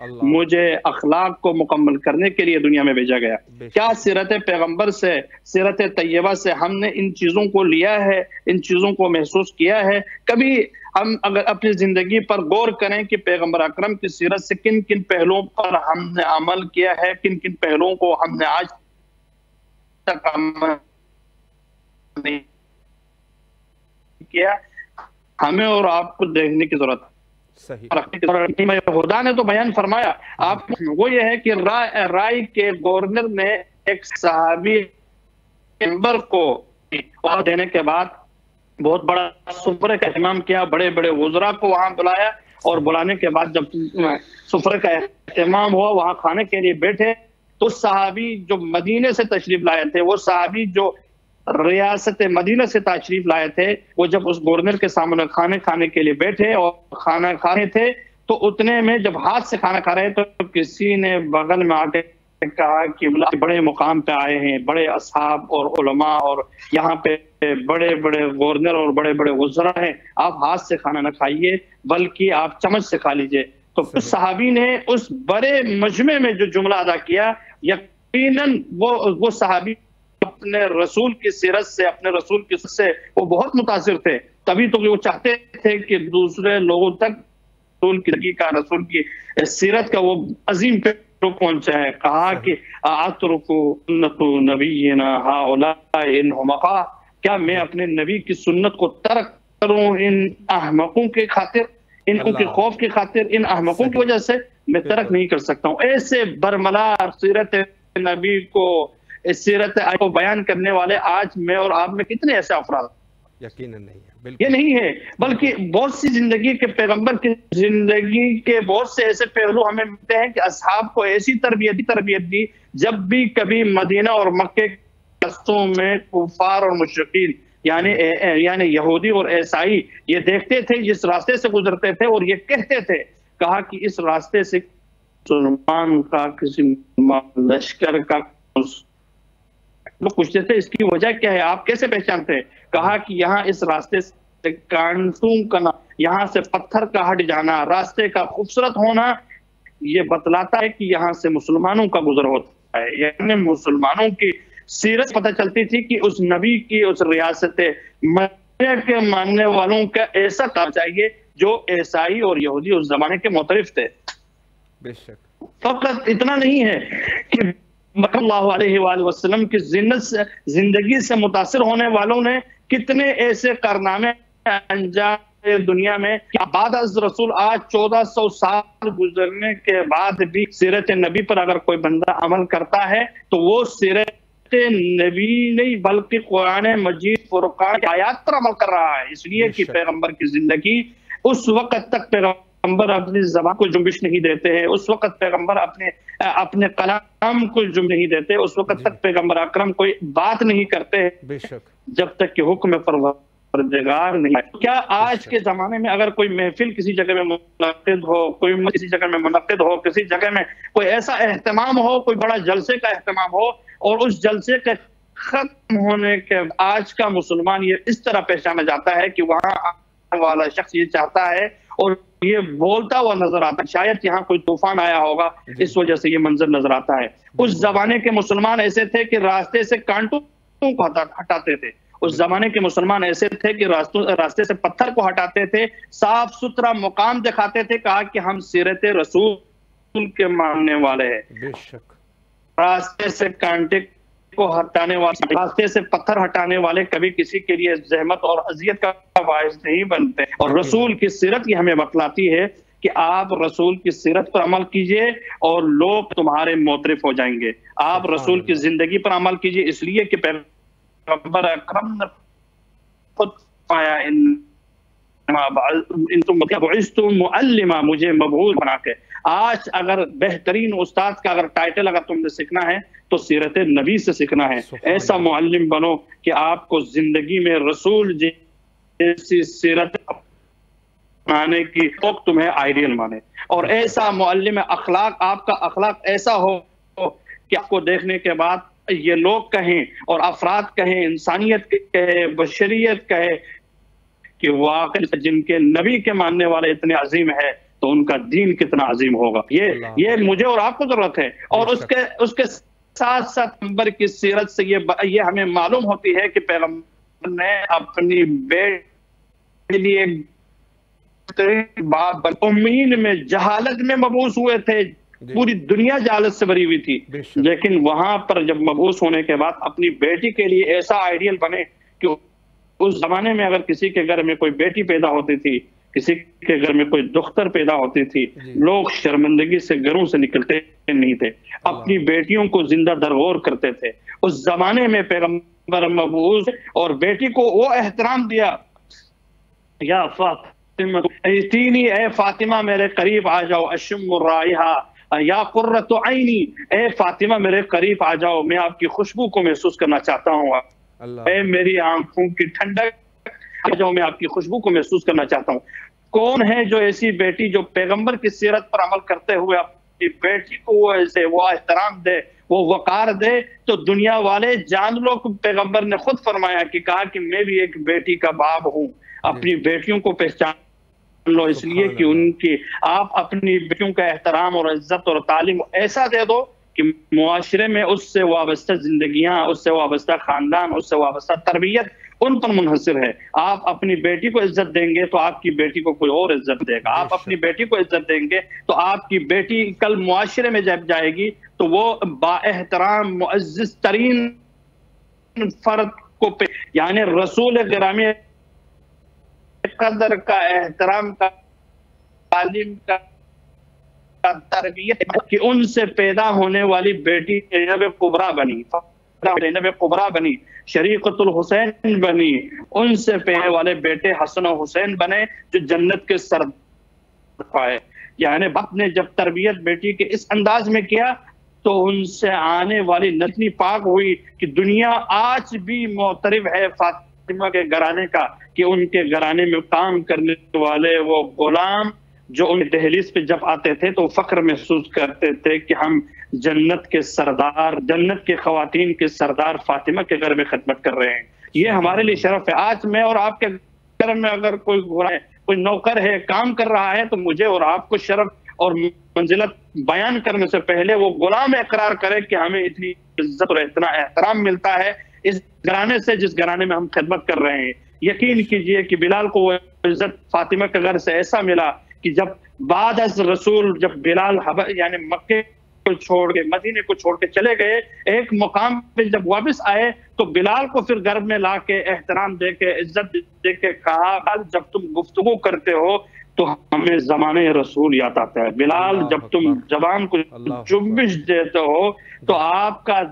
مجھے اخلاق کو مکمل کرنے کے لیے دنیا میں بھیجا گیا۔ کیا سیرت پیغمبر سے، سیرت طیبہ سے ہم نے ان چیزوں کو لیا ہے، ان چیزوں کو محسوس کیا ہے؟ کبھی ہم اگر اپنی زندگی پر غور کریں کہ پیغمبر اکرم کی سیرت سے کن کن پہلوؤں پر ہم نے عمل کیا ہے، کن کن پہلوؤں کو ہم نے آج تک عمل نہیں کیا، ہمیں اور آپ کو دیکھنے کی ضرورت ہے۔ خدا نے تو بیان فرمایا، آپ وہ یہ ہے کہ رائے کے گورنر نے ایک صحابی ممبر کو اور دینے کے بعد بہت بڑا سفرے کا اہتمام کیا، بڑے بڑے وزراء کو وہاں بلایا، اور بلانے کے بعد جب سفرے کا اہتمام ہوا، وہاں کھانے کے لیے بیٹھے، تو صحابی جو مدینے سے تشریف لائے تھے، وہ صحابی جو ریاست مدینہ سے تشریف لائے تھے، وہ جب اس گورنر کے سامنے کھانے کے لیے بیٹھے اور کھانا کھا رہے تھے، تو اتنے میں جب ہاتھ سے کھانا کھا رہے تو کسی نے بغل میں آ کے کہا کہ بڑے مقام پہ آئے ہیں، بڑے اصحاب اور علماء اور یہاں پہ بڑے بڑے گورنر اور بڑے بڑے وزراء ہیں، آپ ہاتھ سے کھانا نہ کھائیے بلکہ آپ چمچ سے کھا لیجئے۔ تو اس صحابی نے اس بڑے مجمع میں جو جملہ ادا کیا، یقیناً وہ صحابی اپنے رسول کی سیرت سے، اپنے رسول کی سیرت سے وہ بہت متاثر تھے، تبھی تو وہ چاہتے تھے کہ دوسرے لوگوں تک رسول کی سیرت کا وہ عظیم پہلو پہنچائے۔ کہا کہ اترکو سنت نبینا ہؤلاء ان حمقاء، کیا میں اپنے نبی کی سنت کو ترک کروں ان احمقوں کے خاطر، ان کے خوف کی خاطر، ان احمقوں کی وجہ سے میں ترک نہیں کر سکتا ہوں۔ ایسے برملا سیرت نبی کو، سیرت کو بیان کرنے والے آج میں اور آپ میں کتنے ایسے افراد؟ یقیناً نہیں ہے، یہ نہیں ہے، بلکہ بہت سی زندگی کے پیغمبر کی زندگی کے بہت سے ایسے پہلو ہمیں ملتے ہیں کہ اصحاب کو ایسی تربیت دی، جب بھی کبھی مدینہ اور مکے کے رستوں میں کفار اور مشرکین یعنی یہودی اور عیسائی یہ دیکھتے تھے، جس راستے سے گزرتے تھے، اور یہ کہتے تھے، کہا کہ اس راستے سے مسلمان کا کسی لشکر کا وہ پوچھتے تھے اس کی وجہ کیا ہے، آپ کیسے پہچانتے ہیں؟ کہا کہ یہاں اس راستے سے کانٹوں کا، یہاں سے پتھر کا ہٹ جانا، راستے کا خوبصورت ہونا، یہ بتلاتا ہے کہ یہاں سے مسلمانوں کا گزر ہوتا ہے۔ یعنی مسلمانوں کی سیرت پتہ چلتی تھی کہ اس نبی کی اس ریاست مدینہ کے ماننے والوں کا ایسا کام چاہیے جو عیسائی اور یہودی اس زمانے کے معترف تھے۔ بے شک فقط اتنا نہیں ہے کہ صلی اللہ علیہ وآلہ وسلم کی زندگی سے متاثر ہونے والوں نے کتنے ایسے کارنامے انجام دنیا میں، بعد از رسول آج 1400 سال گزرنے کے بعد بھی سیرت نبی پر اگر کوئی بندہ عمل کرتا ہے تو وہ سیرت نبی نہیں بلکہ قرآن مجید فرقان کی آیات پر عمل کر رہا ہے، اس لیے کہ پیغمبر کی زندگی اس وقت تک پیغمبر اپنی زبان کو جنبش نہیں دیتے ہیں، اس وقت پیغمبر اپنے کلام کو جنبش نہیں دیتے، اس وقت تک پیغمبر اکرم کوئی بات نہیں کرتے بے شک جب تک کہ حکم پروردگار نہیں ہے۔ کیا آج کے زمانے میں اگر کوئی محفل کسی جگہ میں منعقد ہو، کوئی کسی جگہ میں منعقد ہو، کسی جگہ میں کوئی ایسا اہتمام ہو، کوئی بڑا جلسے کا اہتمام ہو، اور اس جلسے کے ختم ہونے کے آج کا مسلمان یہ اس طرح پہچانا جاتا ہے کہ وہاں آنے والا شخص یہ چاہتا ہے اور یہ بولتا ہوا نظر آتا ہے، شاید یہاں کوئی طوفان آیا ہوگا، اس وجہ سے یہ منظر نظر آتا ہے۔ اس زمانے کے مسلمان ایسے تھے کہ راستے سے کانٹوں کو ہٹاتے تھے، اس زمانے کے مسلمان ایسے تھے کہ راستے سے پتھر کو ہٹاتے تھے، صاف ستھرا مقام دکھاتے تھے، کہا کہ ہم سیرت رسول کے ماننے والے ہیں۔ بے شک راستے سے کانٹے کو ہٹانے والے، راستے سے پتھر ہٹانے والے کبھی کسی کے لیے زحمت اور اذیت کا باعث نہیں بنتے، اور رسول کی سیرت یہ ہمیں بتلاتی ہے کہ آپ رسول کی سیرت پر عمل کیجئے اور لوگ تمہارے معترف ہو جائیں گے۔ آپ رسول کی زندگی پر عمل کیجئے، اس لیے کہ پیغمبر اکرم نے خود پایا انتم بعثتم معلما، مجھے مبعوث بنا کے۔ آج اگر بہترین استاد کا اگر ٹائٹل اگر تم نے سیکھنا ہے تو سیرت نبی سے سیکھنا ہے۔ ایسا معلم بنو کہ آپ کو زندگی میں رسول جیسی سیرت اپنانے کی توق تمہیں آئیڈیل مانے، اور ایسا معلم اخلاق، آپ کا اخلاق ایسا ہو کہ آپ کو دیکھنے کے بعد یہ لوگ کہیں اور افراد کہیں، انسانیت کہے، بشریت کہے کہ واقعی جن کے نبی کے ماننے والے اتنے عظیم ہے، تو ان کا دین کتنا عظیم ہوگا. یہ مجھے اور آپ کو ضرورت ہے. اور اس کے ساتھ ساتھ پیغمبر کی سیرت سے یہ ہمیں معلوم ہوتی ہے کہ پیغمبر نے اپنی بیٹی کے لیے امین میں جہالت میں مبعوث ہوئے تھے. پوری دنیا جہالت سے بری ہوئی تھی، لیکن وہاں پر جب مبعوث ہونے کے بعد اپنی بیٹی کے لیے ایسا آئیڈیل بنے کہ اس زمانے میں اگر کسی کے گھر میں کوئی بیٹی پیدا ہوتی تھی، کسی کے گھر میں کوئی دختر پیدا ہوتی تھی، لوگ شرمندگی سے گھروں سے نکلتے نہیں تھے، اپنی بیٹیوں کو زندہ درگور کرتے تھے. اس زمانے میں پیغمبر مبعوث اور بیٹی کو وہ احترام دیا. یا فاطمہ ایتینی، اے فاطمہ میرے قریب آ جاؤ، اشم الرائحہ یا قرۃ عینی، اے فاطمہ میرے قریب آ جاؤ، میں آپ کی خوشبو کو محسوس کرنا چاہتا ہوں. اے میری آنکھوں کی ٹھنڈک آ جاؤ، میں آپ کی خوشبو کو محسوس کرنا چاہتا ہوں. کون ہے جو ایسی بیٹی جو پیغمبر کی سیرت پر عمل کرتے ہوئے اپنی بیٹی کو وہ احترام دے، وہ وقار دے؟ تو دنیا والے جان لو، پیغمبر نے خود فرمایا کہ کہا کہ میں بھی ایک بیٹی کا باپ ہوں. اپنی بیٹیوں کو پہچان لو، اس لیے کہ ان کی آپ اپنی بیٹیوں کا احترام اور عزت اور تعلیم ایسا دے دو کہ معاشرے میں اس سے وابستہ زندگیاں، اس سے وابستہ خاندان، اس سے وابستہ تربیت ان پر منحصر ہے. آپ اپنی بیٹی کو عزت دیں گے تو آپ کی بیٹی کو کوئی اور عزت دے گا. آپ اپنی بیٹی کو عزت دیں گے تو آپ کی بیٹی کل معاشرے میں جب جائے گی تو وہ با احترام معزز ترین فرد کو یعنی رسول گرامی قدر کا، احترام کا، تعلیم کا، تربیت کہ ان سے پیدا ہونے والی بیٹی زینب کبریٰ بنی، زینب کبریٰ بنی، شریقۃ الحسین بنی، ان سے پیدا والے بیٹے حسن و حسین بنے جو جنت کے سردار پائے. یعنی باپ نے جب تربیت بیٹی کے اس انداز میں کیا تو ان سے آنے والی نسل پاک ہوئی کہ دنیا آج بھی معترف ہے فاطمہ کے گھرانے کا کہ ان کے گھرانے میں کام کرنے والے وہ غلام جو ان دہلیز پہ جب آتے تھے تو فخر محسوس کرتے تھے کہ ہم جنت کے سردار، جنت کے خواتین کے سردار فاطمہ کے گھر میں خدمت کر رہے ہیں. یہ ہمارے لیے شرف ہے. آج میں اور آپ کے گھر میں اگر کوئی نوکر ہے، کام کر رہا ہے، تو مجھے اور آپ کو شرف اور منزلت بیان کرنے سے پہلے وہ غلام اقرار کرے کہ ہمیں اتنی عزت اور اتنا احترام ملتا ہے اس گھرانے سے جس گھرانے میں ہم خدمت کر رہے ہیں. یقین کیجئے کہ بلال کو وہ عزت فاطمہ کے گھر سے ایسا ملا کہ جب بعد از رسول جب بلال یعنی مکے کو چھوڑ کے، مدینے کو چھوڑ کے چلے گئے، ایک مقام پہ جب واپس آئے تو بلال کو پھر گھر میں لا کے احترام دے کے عزت دے کے کہا جب تم گفتگو کرتے ہو تو ہمیں زمانے رسول یاد آتا ہے. بلال جب تم زبان کو جنبش دیتے ہو تو آپ کا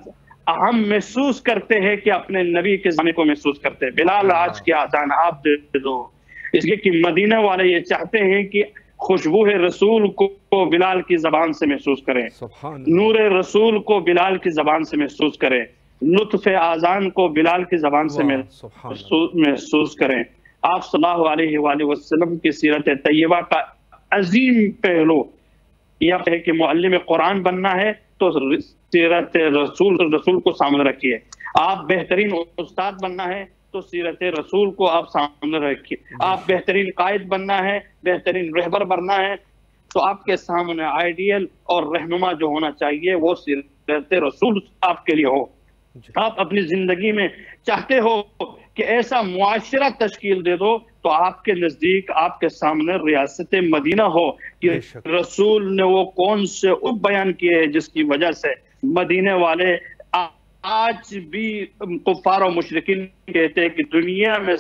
ہم محسوس کرتے ہیں کہ اپنے نبی کے زمانے کو محسوس کرتے ہیں. بلال آج کی آزان آپ دے دو، اس لیے کہ مدینہ والے یہ چاہتے ہیں کہ خوشبو رسول کو بلال کی زبان سے محسوس کریں، نور رسول کو بلال کی زبان سے محسوس کریں، لطف آذان کو بلال کی زبان سے محسوس کریں. آپ صلی اللہ علیہ وآلہ وسلم کی سیرت طیبہ کا عظیم پہلو یہ ہے کہ معلم قرآن بننا ہے تو سیرت رسول کو سامنے رکھیے. آپ بہترین استاد بننا ہے تو سیرت رسول کو آپ سامنے رکھیے. آپ بہترین قائد بننا ہے، بہترین رہبر بننا ہے تو آپ کے سامنے آئیڈیل اور رہنما جو ہونا چاہیے وہ سیرت رسول آپ کے لیے ہو. آپ اپنی زندگی میں چاہتے ہو کہ ایسا معاشرہ تشکیل دے دو تو آپ کے نزدیک، آپ کے سامنے ریاست مدینہ ہو کہ رسول نے وہ کون سے بیان کیے ہیں جس کی وجہ سے مدینے والے آج بھی کفار و مشرکین کہتے ہیں کہ دنیا میں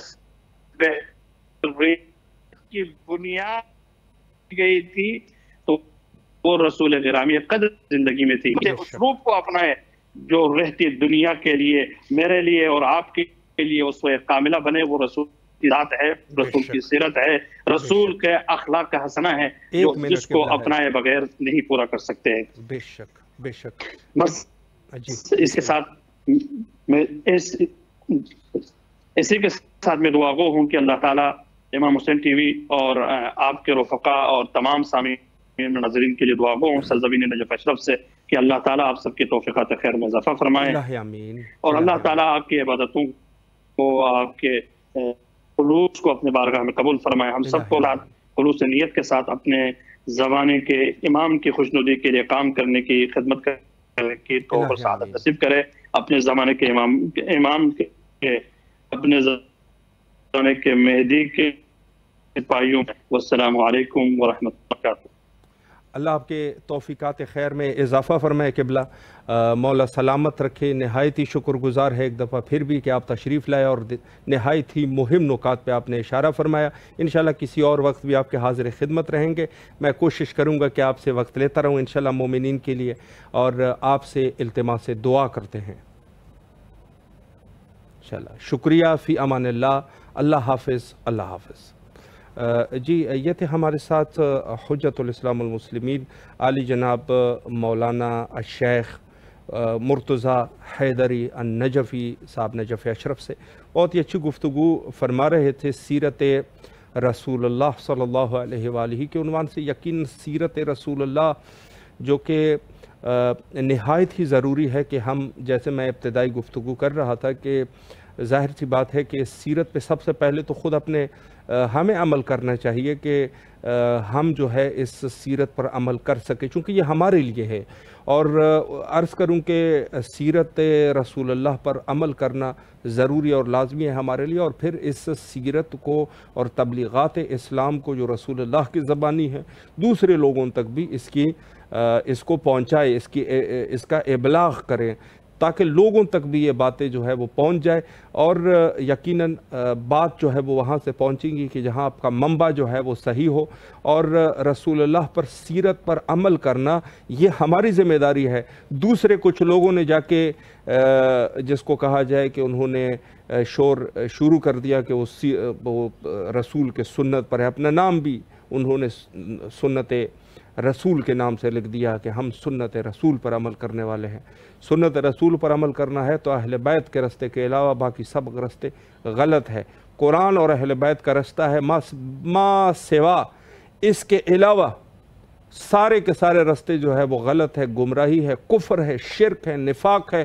کی بنیاد گئی تھی تو وہ رسول گرامی قدر زندگی میں تھی. اسلوب کو اپنائے جو رہتی دنیا کے لیے، میرے لیے اور آپ کے لیے اسوہ کاملہ بنے. وہ رسول کی ذات ہے، رسول کی سیرت ہے، رسول کے اخلاق کا حسنہ ہے جو جس کو اپنائے بغیر نہیں پورا کر سکتے ہیں. بے شک بے شک. بس اس کے ساتھ اسی کے ساتھ میں دعا گو ہوں کہ اللہ تعالیٰ امام حسین ٹی وی اور آپ کے رفقا اور تمام سامعین ناظرین کے لیے دعا گو ہوں سرزمین نجف اشرف سے کہ اللہ تعالیٰ آپ سب کی توفیقات خیر میں اضافہ فرمائے اور اللہ تعالیٰ آپ کی عبادتوں کو، آپ کے خلوص کو اپنے بارگاہ میں قبول فرمائے. ہم سب کو خلوص نیت کے ساتھ اپنے زمانے کے امام کی خوشنودی کے لیے کام کرنے کی، خدمت کرنے کی توفیق اور سعادت نصیب کرے، اپنے زمانے کے امام کے اپنے زمانے کے مہدی کے سپاہیوں. والسلام علیکم ورحمۃ اللہ وبرکاتہ. اللہ آپ کے توفیقات خیر میں اضافہ فرمائے قبلہ، مولا سلامت رکھے. نہایت ہی شکر گزار ہے ایک دفعہ پھر بھی کہ آپ تشریف لائے اور نہایت ہی مہم نکات پہ آپ نے اشارہ فرمایا. انشاءاللہ کسی اور وقت بھی آپ کے حاضر خدمت رہیں گے. میں کوشش کروں گا کہ آپ سے وقت لیتا رہوں انشاءاللہ مومنین کے لیے، اور آپ سے التماس دعا کرتے ہیں انشاءاللہ. شکریہ. فی امان اللہ. اللہ حافظ. اللہ حافظ. جی یہ تھے ہمارے ساتھ حجت الاسلام المسلمین عالی جناب مولانا الشیخ مرتضیٰ حیدری النجفی صاحب نجف اشرف سے. بہت ہی اچھی گفتگو فرما رہے تھے سیرت رسول اللہ صلی اللہ علیہ وآلہ کے عنوان سے. یقین سیرت رسول اللہ جو کہ نہایت ہی ضروری ہے کہ ہم، جیسے میں ابتدائی گفتگو کر رہا تھا کہ ظاہر سی بات ہے کہ سیرت پہ سب سے پہلے تو خود اپنے ہمیں عمل کرنا چاہیے کہ ہم جو ہے اس سیرت پر عمل کر سکیں، چونکہ یہ ہمارے لیے ہے. اور عرض کروں کہ سیرت رسول اللہ پر عمل کرنا ضروری اور لازمی ہے ہمارے لیے، اور پھر اس سیرت کو اور تبلیغات اسلام کو جو رسول اللہ کی زبانی ہے دوسرے لوگوں تک بھی اس کو پہنچائے، اس کا ابلاغ کریں تاکہ لوگوں تک بھی یہ باتیں جو ہے وہ پہنچ جائے. اور یقیناً بات جو ہے وہ وہاں سے پہنچیں گی کہ جہاں آپ کا منبع جو ہے وہ صحیح ہو. اور رسول اللہ پر، سیرت پر عمل کرنا یہ ہماری ذمہ داری ہے. دوسرے کچھ لوگوں نے جا کے جس کو کہا جائے کہ انہوں نے شور شروع کر دیا کہ وہ رسول کے سنت پر ہے، اپنا نام بھی انہوں نے سنت رسول کے نام سے لکھ دیا کہ ہم سنت رسول پر عمل کرنے والے ہیں. سنت رسول پر عمل کرنا ہے تو اہل بیت کے رستے کے علاوہ باقی سب رستے غلط ہے. قرآن اور اہل بیت کا رستہ ہے، ما سوا اس کے علاوہ سارے کے سارے رستے جو ہے وہ غلط ہے، گمراہی ہے، کفر ہے، شرک ہے، نفاق ہے.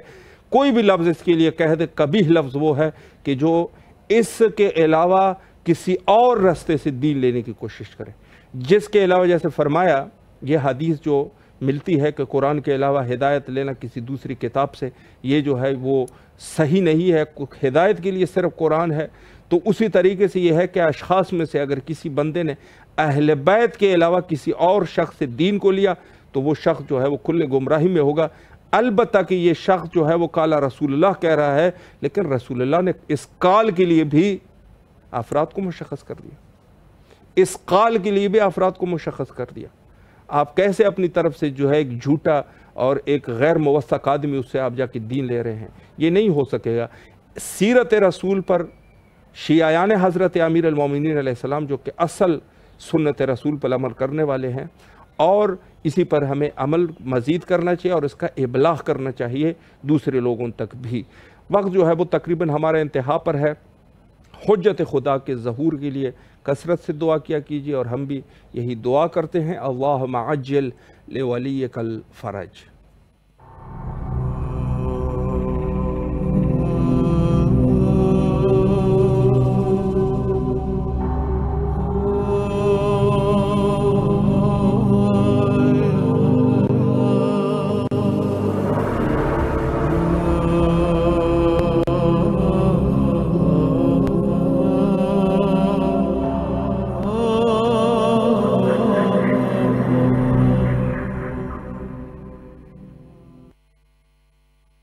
کوئی بھی لفظ اس کے لیے کہہ دے، قبیح لفظ وہ ہے کہ جو اس کے علاوہ کسی اور رستے سے دین لینے کی کوشش کرے. جس کے علاوہ، جیسے فرمایا، یہ حدیث جو ملتی ہے کہ قرآن کے علاوہ ہدایت لینا کسی دوسری کتاب سے، یہ جو ہے وہ صحیح نہیں ہے. ہدایت کے لیے صرف قرآن ہے. تو اسی طریقے سے یہ ہے کہ اشخاص میں سے اگر کسی بندے نے اہل بیت کے علاوہ کسی اور شخص سے دین کو لیا تو وہ شخص جو ہے وہ کل گمراہی میں ہوگا. البتہ کہ یہ شخص جو ہے وہ قال رسول اللہ کہہ رہا ہے، لیکن رسول اللہ نے اس قال کے لیے بھی افراد کو مشخص کر دیا. اس قال کے لیے بھی افراد کو مشخص کر دیا. آپ کیسے اپنی طرف سے جو ہے ایک جھوٹا اور ایک غیر موثق آدمی اس سے آپ جا کے دین لے رہے ہیں؟ یہ نہیں ہو سکے گا. سیرت رسول پر شیعیان حضرت امیر المومنین علیہ السلام جو کہ اصل سنت رسول پر عمل کرنے والے ہیں، اور اسی پر ہمیں عمل مزید کرنا چاہیے اور اس کا ابلاغ کرنا چاہیے دوسرے لوگوں تک بھی. وقت جو ہے وہ تقریباً ہمارے انتہا پر ہے. حجت خدا کے ظہور کے لیے کثرت سے دعا کیا کیجیے، اور ہم بھی یہی دعا کرتے ہیں. اللہم عجل لولیک الفرج.